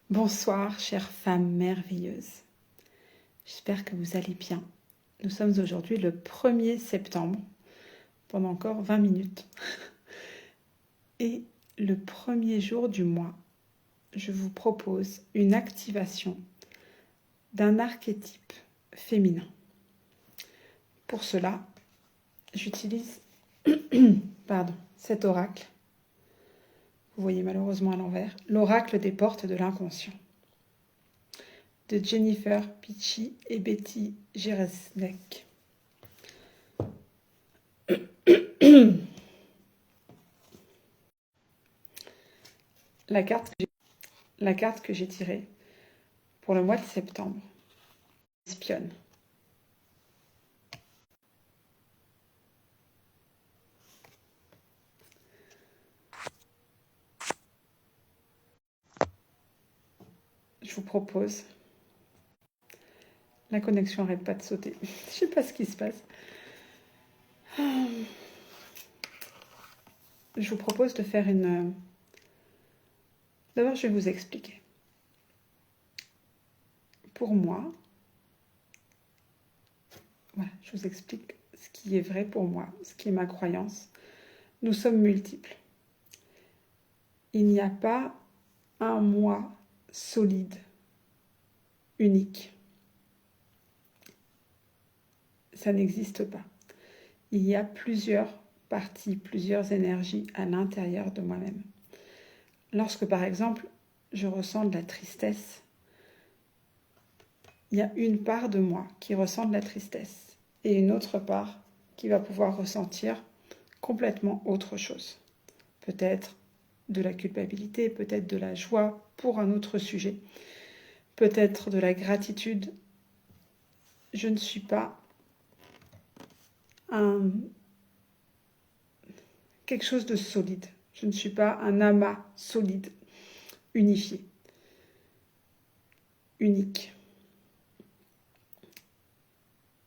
Bonsoir, chère femme merveilleuse. J'espère que vous allez bien. Nous sommes aujourd'hui le 1er septembre, pendant encore 20 minutes. Et le premier jour du mois, je vous propose une activation d'un archétype féminin. Pour cela, j'utilise cet oracle. Vous voyez malheureusement à l'envers, l'oracle des portes de l'inconscient, de Jennifer Pitchy et Betty Jeresnek. La carte que j'ai tirée pour le mois de septembre, espionne. Je vous propose... La connexion n'arrête pas de sauter. Je ne sais pas ce qui se passe. Je vous propose de faire une... D'abord, je vais vous expliquer. Pour moi, voilà, je vous explique ce qui est vrai pour moi, ce qui est ma croyance. Nous sommes multiples. Il n'y a pas un moi solide, unique. Ça n'existe pas. Il y a plusieurs parties, plusieurs énergies à l'intérieur de moi-même. Lorsque, par exemple, je ressens de la tristesse, il y a une part de moi qui ressent de la tristesse et une autre part qui va pouvoir ressentir complètement autre chose. Peut-être de la culpabilité, peut-être de la joie pour un autre sujet, peut-être de la gratitude. Je ne suis pas quelque chose de solide. Je ne suis pas un amas solide, unifié, unique.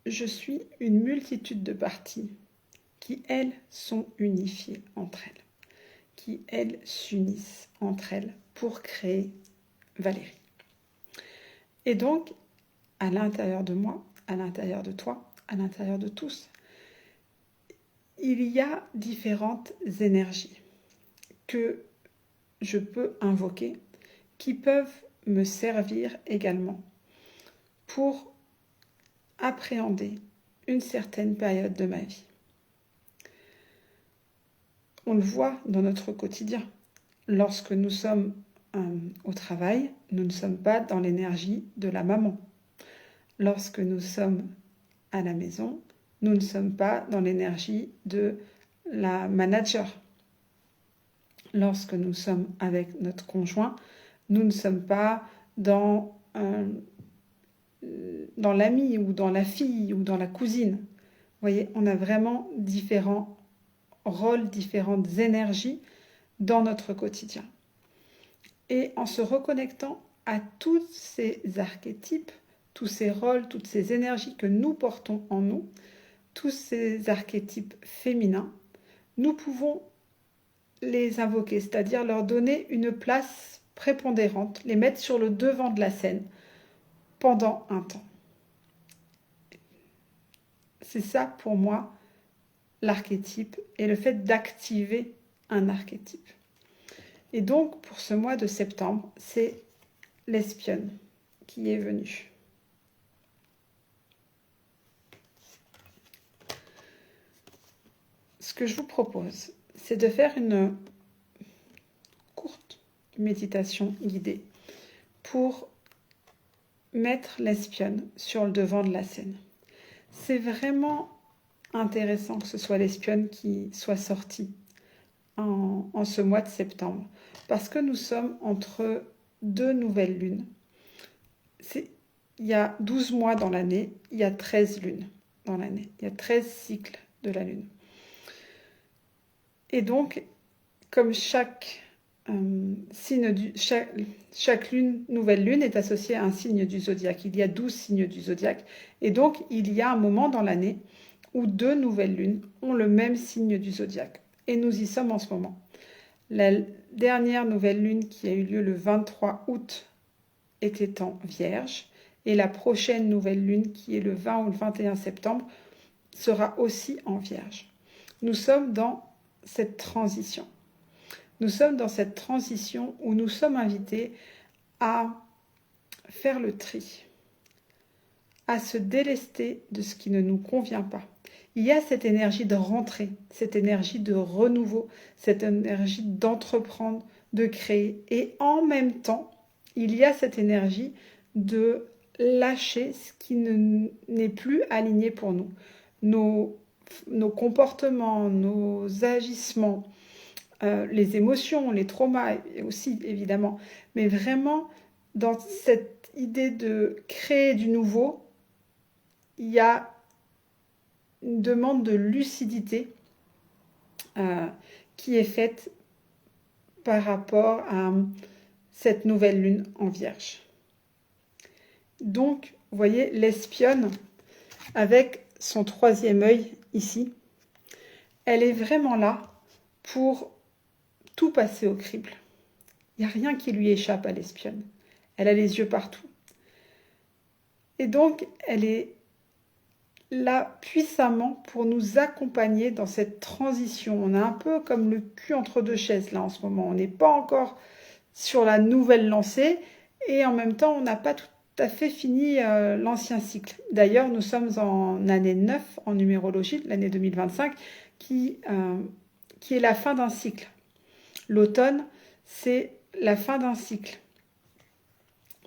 Je suis une multitude de parties qui, elles, sont unifiées entre elles, qui, elles, s'unissent entre elles pour créer Valérie. Et donc, à l'intérieur de moi, à l'intérieur de toi, à l'intérieur de tous, il y a différentes énergies que je peux invoquer qui peuvent me servir également pour appréhender une certaine période de ma vie. On le voit dans notre quotidien. Lorsque nous sommes au travail, nous ne sommes pas dans l'énergie de la maman. Lorsque nous sommes à la maison, nous ne sommes pas dans l'énergie de la manager. Lorsque nous sommes avec notre conjoint, nous ne sommes pas dans l'ami ou dans la fille ou dans la cousine. Vous voyez, on a vraiment différents rôles, différentes énergies dans notre quotidien. Et en se reconnectant à tous ces archétypes, tous ces rôles, toutes ces énergies que nous portons en nous, tous ces archétypes féminins, nous pouvons les invoquer, c'est-à-dire leur donner une place prépondérante, les mettre sur le devant de la scène pendant un temps. C'est ça pour moi l'archétype et le fait d'activer un archétype. Et donc pour ce mois de septembre, c'est l'espionne qui est venue. Ce que je vous propose, c'est de faire une courte méditation guidée pour mettre l'espionne sur le devant de la scène. C'est vraiment intéressant que ce soit l'espionne qui soit sortie en ce mois de septembre, parce que nous sommes entre deux nouvelles lunes. Il y a 12 mois dans l'année, il y a 13 lunes dans l'année, il y a 13 cycles de la lune. Et donc, comme chaque lune, nouvelle lune est associée à un signe du zodiaque. Il y a 12 signes du zodiaque. Et donc, il y a un moment dans l'année où deux nouvelles lunes ont le même signe du zodiaque. Et nous y sommes en ce moment. La dernière nouvelle lune qui a eu lieu le 23 août était en Vierge et la prochaine nouvelle lune, qui est le 20 ou le 21 septembre, sera aussi en Vierge. Nous sommes dans cette transition. Nous sommes dans cette transition où nous sommes invités à faire le tri, à se délester de ce qui ne nous convient pas. Il y a cette énergie de rentrée, cette énergie de renouveau, cette énergie d'entreprendre, de créer. Et en même temps, il y a cette énergie de lâcher ce qui n'est plus aligné pour nous. Nos comportements, nos agissements, les émotions, les traumas aussi évidemment, mais vraiment dans cette idée de créer du nouveau, il y a une demande de lucidité qui est faite par rapport à cette nouvelle lune en Vierge. Donc, vous voyez, l'espionne, avec son troisième œil ici, elle est vraiment là pour tout passer au crible. Il n'y a rien qui lui échappe à l'espionne. Elle a les yeux partout. Et donc, elle est là puissamment pour nous accompagner dans cette transition. On est un peu comme le cul entre deux chaises là en ce moment. On n'est pas encore sur la nouvelle lancée et en même temps on n'a pas tout à fait fini l'ancien cycle. D'ailleurs nous sommes en année 9 en numérologie, l'année 2025, qui est la fin d'un cycle. L'automne, c'est la fin d'un cycle.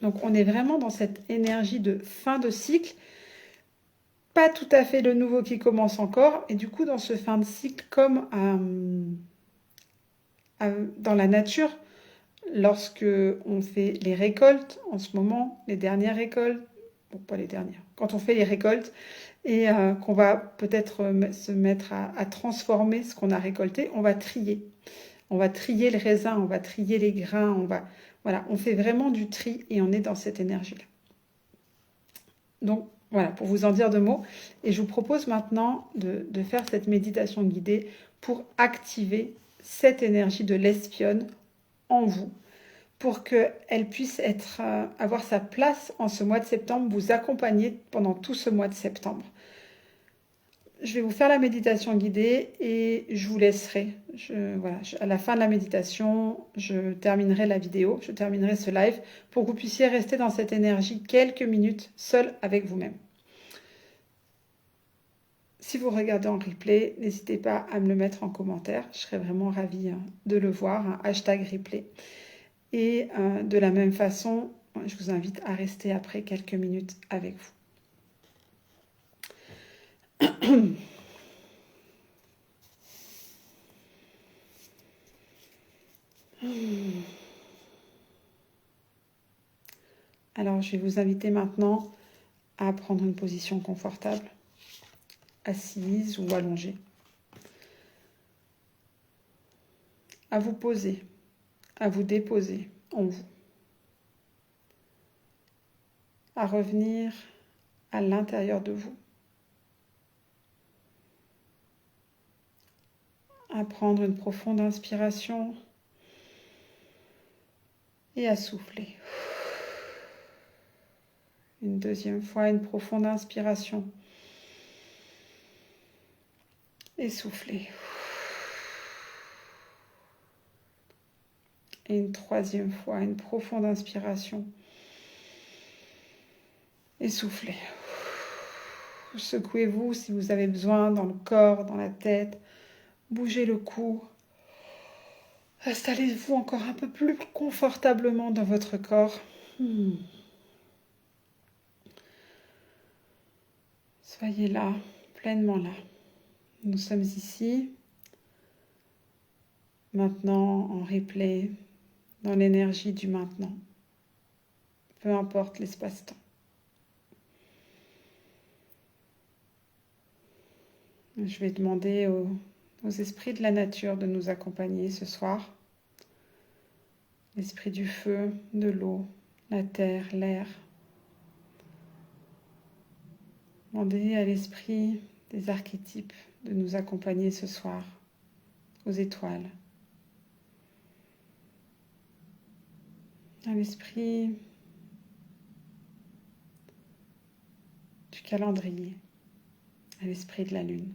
Donc on est vraiment dans cette énergie de fin de cycle, pas tout à fait le nouveau qui commence encore, et du coup dans ce fin de cycle, comme dans la nature, lorsque on fait les récoltes, en ce moment, les dernières récoltes, bon pas les dernières, quand on fait les récoltes, et qu'on va peut-être se mettre à transformer ce qu'on a récolté, on va trier. On va trier le raisin, on va trier les grains, voilà, on fait vraiment du tri et on est dans cette énergie-là. Donc, voilà, pour vous en dire deux mots. Et je vous propose maintenant de faire cette méditation guidée pour activer cette énergie de l'espionne en vous, pour qu'elle puisse avoir sa place en ce mois de septembre, vous accompagner pendant tout ce mois de septembre. Je vais vous faire la méditation guidée et je vous laisserai. À la fin de la méditation, je terminerai la vidéo, je terminerai ce live pour que vous puissiez rester dans cette énergie quelques minutes seul avec vous-même. Si vous regardez en replay, n'hésitez pas à me le mettre en commentaire. Je serais vraiment ravie de le voir, #replay. Et de la même façon, je vous invite à rester après quelques minutes avec vous. Alors, je vais vous inviter maintenant à prendre une position confortable, assise ou allongée. À vous poser, à vous déposer en vous. À revenir à l'intérieur de vous. À prendre une profonde inspiration et à souffler. Une deuxième fois, une profonde inspiration et souffler. Et une troisième fois, une profonde inspiration et souffler. Secouez-vous si vous avez besoin dans le corps, dans la tête. Bougez le cou. Installez-vous encore un peu plus confortablement dans votre corps. Soyez là, pleinement là. Nous sommes ici, maintenant en replay, dans l'énergie du maintenant. Peu importe l'espace-temps. Je vais demander aux esprits de la nature de nous accompagner ce soir. L'esprit du feu, de l'eau, la terre, l'air. Demandez à l'esprit des archétypes de nous accompagner ce soir, aux étoiles. À l'esprit calendrier, à l'esprit de la lune,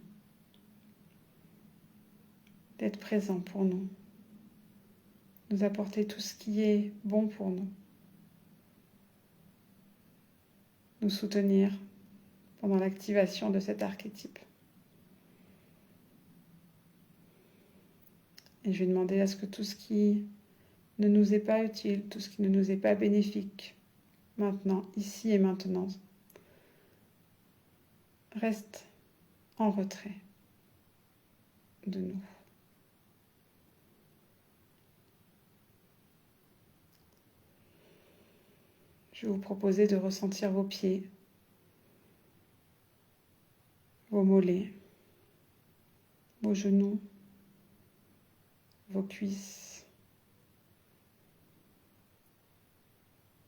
d'être présent pour nous, nous apporter tout ce qui est bon pour nous, nous soutenir pendant l'activation de cet archétype. Et je vais demander à ce que tout ce qui ne nous est pas utile, tout ce qui ne nous est pas bénéfique, maintenant, ici et maintenant, reste en retrait de nous. Je vais vous proposer de ressentir vos pieds, vos mollets, vos genoux, vos cuisses.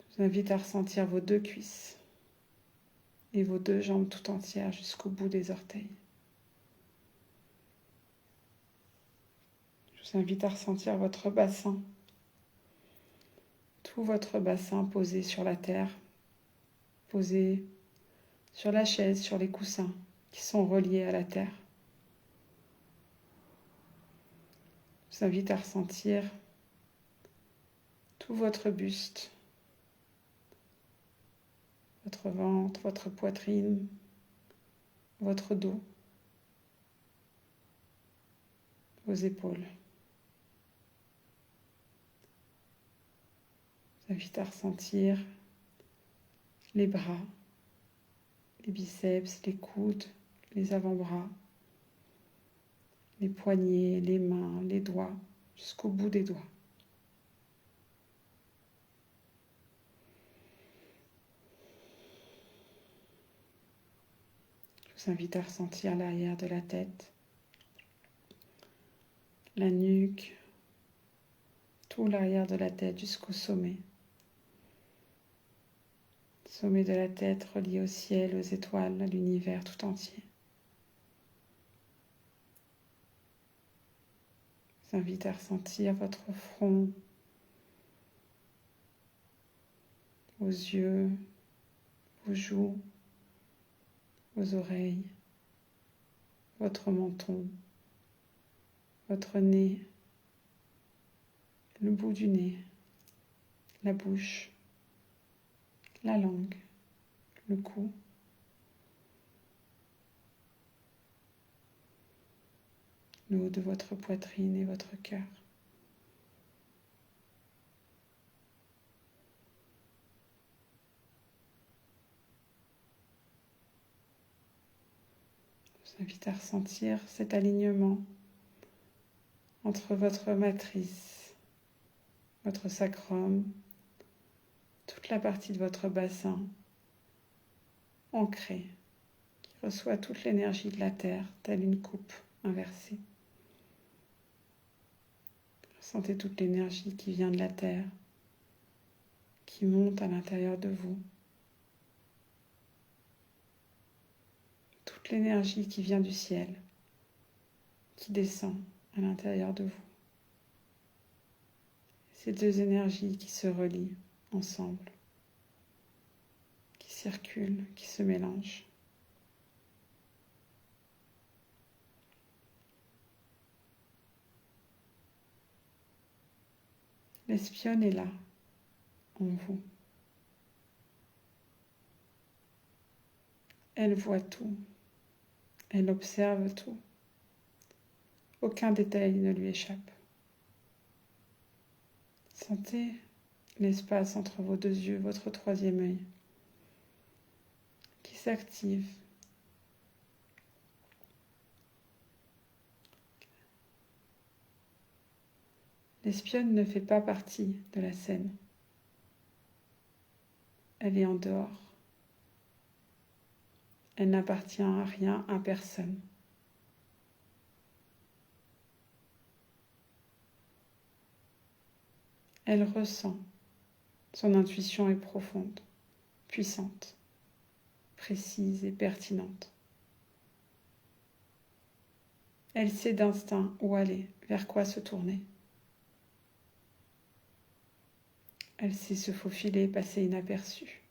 Je vous invite à ressentir vos 2 cuisses et vos 2 jambes tout entières jusqu'au bout des orteils. Je vous invite à ressentir votre bassin, tout votre bassin posé sur la terre, posé sur la chaise, sur les coussins qui sont reliés à la terre. Je vous invite à ressentir tout votre buste, votre ventre, votre poitrine, votre dos, vos épaules. Je vous invite à ressentir les bras, les biceps, les coudes, les avant-bras, les poignets, les mains, les doigts, jusqu'au bout des doigts. Je vous invite à ressentir l'arrière de la tête, la nuque, tout l'arrière de la tête jusqu'au sommet. Sommet de la tête relié au ciel, aux étoiles, à l'univers tout entier. Je vous invite à ressentir votre front, vos yeux, vos joues, vos oreilles, votre menton, votre nez, le bout du nez, la bouche, la langue, le cou. Le haut de votre poitrine et votre cœur. Je vous invite à ressentir cet alignement entre votre matrice, votre sacrum, toute la partie de votre bassin ancrée, qui reçoit toute l'énergie de la terre, telle une coupe inversée. Ressentez toute l'énergie qui vient de la terre, qui monte à l'intérieur de vous. Toute l'énergie qui vient du ciel, qui descend à l'intérieur de vous. Ces 2 énergies qui se relient ensemble, qui circulent, qui se mélangent. L'espionne est là, en vous. Elle voit tout. Elle observe tout. Aucun détail ne lui échappe. Sentez l'espace entre vos 2 yeux, votre 3e œil, qui s'active. L'espionne ne fait pas partie de la scène. Elle est en dehors. Elle n'appartient à rien, à personne. Elle ressent. Son intuition est profonde, puissante, précise et pertinente. Elle sait d'instinct où aller, vers quoi se tourner. Elle sait se faufiler, passer inaperçue.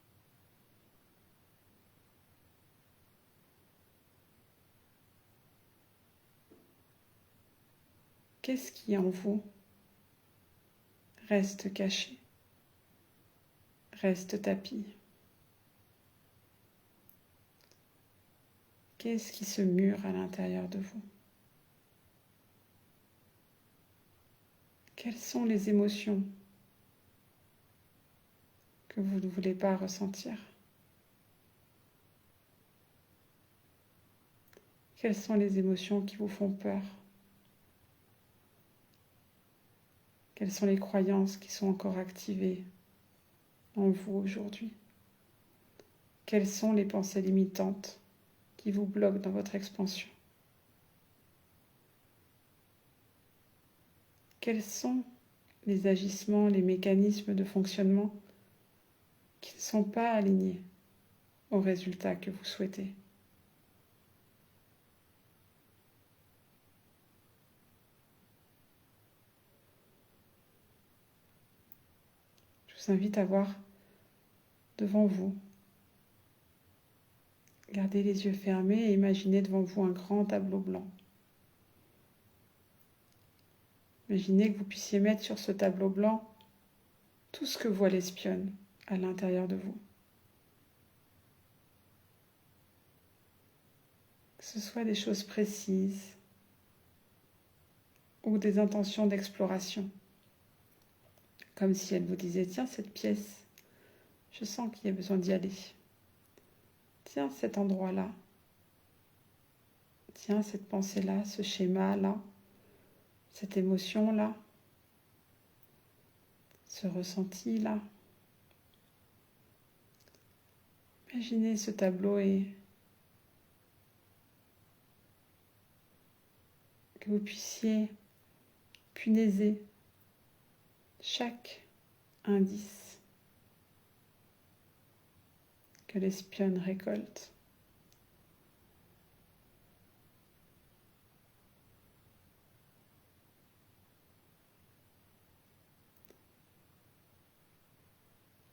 Qu'est-ce qui en vous reste caché, reste tapis? Qu'est-ce qui se mure à l'intérieur de vous? Quelles sont les émotions que vous ne voulez pas ressentir? Quelles sont les émotions qui vous font peur? Quelles sont les croyances qui sont encore activées en vous aujourd'hui? Quelles sont les pensées limitantes qui vous bloquent dans votre expansion? Quels sont les agissements, les mécanismes de fonctionnement qui ne sont pas alignés au résultat que vous souhaitez? Je vous invite à voir devant vous. Gardez les yeux fermés et imaginez devant vous un grand tableau blanc. Imaginez que vous puissiez mettre sur ce tableau blanc tout ce que voit l'espionne à l'intérieur de vous. Que ce soit des choses précises ou des intentions d'exploration. Comme si elle vous disait, tiens, cette pièce, je sens qu'il y a besoin d'y aller. Tiens, cet endroit-là. Tiens, cette pensée-là, ce schéma-là, cette émotion-là, ce ressenti-là. Imaginez ce tableau et que vous puissiez punaiser chaque indice que l'espionne récolte.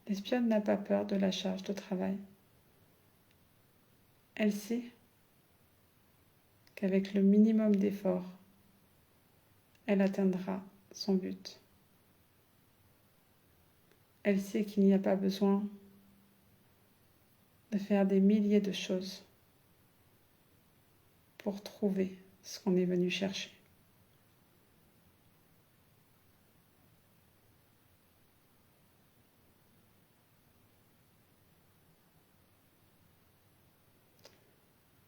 L'espionne n'a pas peur de la charge de travail. Elle sait qu'avec le minimum d'efforts, elle atteindra son but. Elle sait qu'il n'y a pas besoin de faire des milliers de choses pour trouver ce qu'on est venu chercher.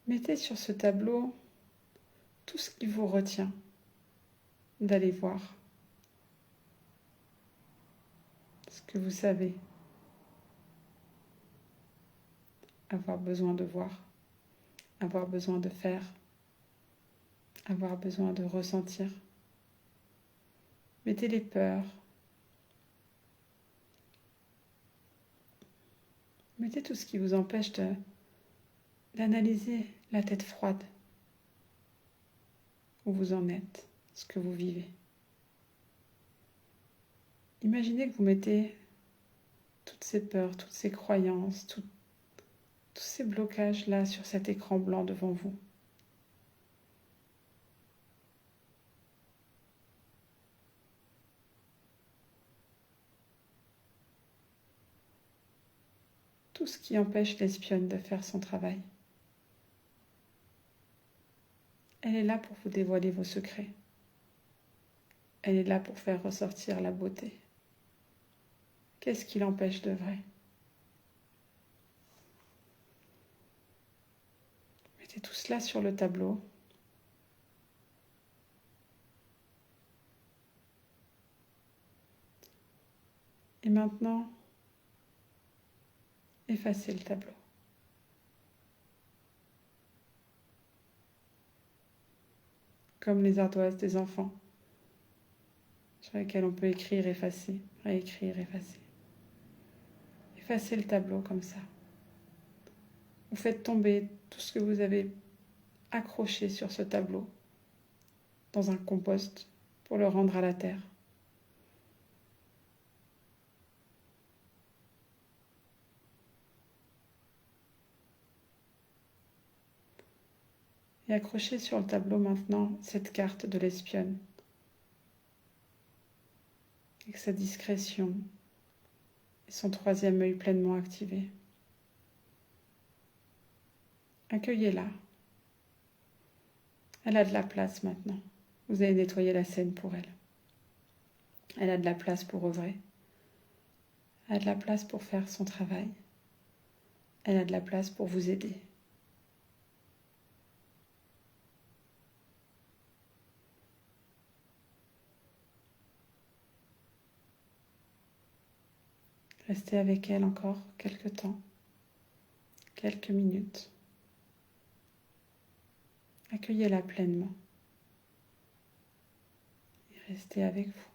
Mettez sur ce tableau tout ce qui vous retient d'aller voir ce que vous savez avoir besoin de voir, avoir besoin de faire, avoir besoin de ressentir. Mettez les peurs, mettez tout ce qui vous empêche d'analyser la tête froide où vous en êtes, ce que vous vivez. Imaginez que vous mettez toutes ces peurs, toutes ces croyances, tous ces blocages-là sur cet écran blanc devant vous. Tout ce qui empêche l'espionne de faire son travail. Elle est là pour vous dévoiler vos secrets. Elle est là pour faire ressortir la beauté. Qu'est-ce qui l'empêche de vrai? Mettez tout cela sur le tableau. Et maintenant, effacez le tableau. Comme les ardoises des enfants, sur lesquelles on peut écrire, effacer, réécrire, effacer. Effacez le tableau comme ça. Vous faites tomber tout ce que vous avez accroché sur ce tableau dans un compost pour le rendre à la terre. Et accrochez sur le tableau maintenant cette carte de l'espionne avec sa discrétion et son troisième œil pleinement activé. Accueillez-la. Elle a de la place maintenant. Vous avez nettoyé la scène pour elle. Elle a de la place pour œuvrer. Elle a de la place pour faire son travail. Elle a de la place pour vous aider. Restez avec elle encore quelques temps, quelques minutes. Accueillez-la pleinement et restez avec vous.